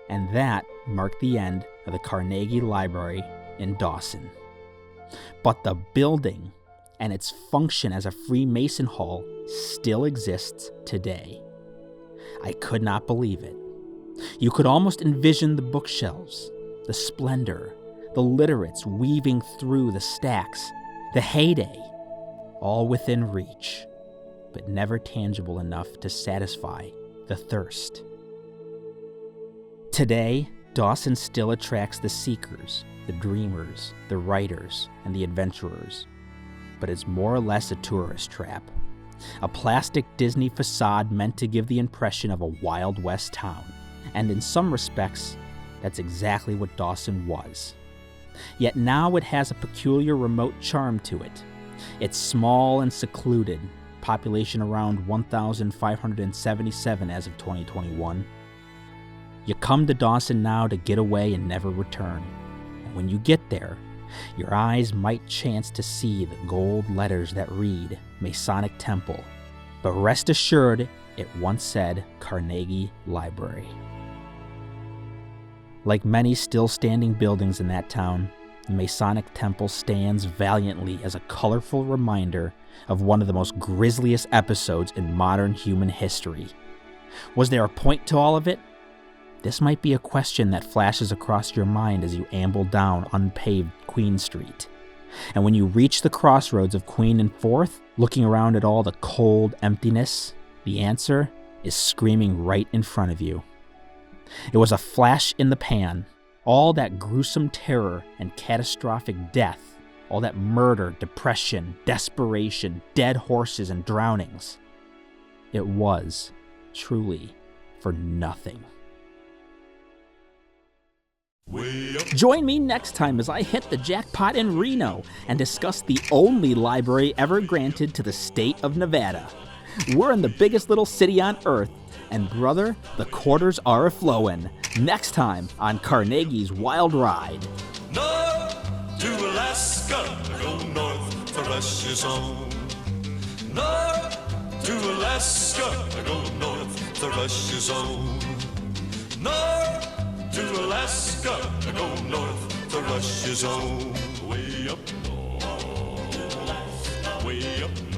S1: And that marked the end of the Carnegie Library in Dawson. But the building and its function as a Freemason hall still exists today. I could not believe it. You could almost envision the bookshelves, the splendor, the literates weaving through the stacks, the heyday, all within reach, but never tangible enough to satisfy the thirst. Today, Dawson still attracts the seekers, the dreamers, the writers, and the adventurers. but is more or less a tourist trap. A plastic Disney facade meant to give the impression of a Wild West town. And in some respects, that's exactly what Dawson was. Yet now it has a peculiar remote charm to it. It's small and secluded, population around 1,577 as of 2021. You come to Dawson now to get away and never return. And when you get there, your eyes might chance to see the gold letters that read Masonic Temple, but rest assured it once said Carnegie Library. Like many still standing buildings in that town, the Masonic Temple stands valiantly as a colorful reminder of one of the most grisliest episodes in modern human history. Was there a point to all of it? This might be a question that flashes across your mind as you amble down unpaved Queen Street. And when you reach the crossroads of Queen and 4th, looking around at all the cold emptiness, the answer is screaming right in front of you. It was a flash in the pan. All that gruesome terror and catastrophic death, all that murder, depression, desperation, dead horses, and drownings. It was, truly, for nothing. Join me next time as I hit the jackpot in Reno and discuss the only library ever granted to the state of Nevada. We're in the biggest little city on earth, and brother, the quarters are a-flowin'. Next time on Carnegie's Wild Ride.
S2: North to Alaska, go north for Rush's own. North to Alaska, go north for Rush's own. North to Alaska, go north for Rush's own. Way up north, way up north.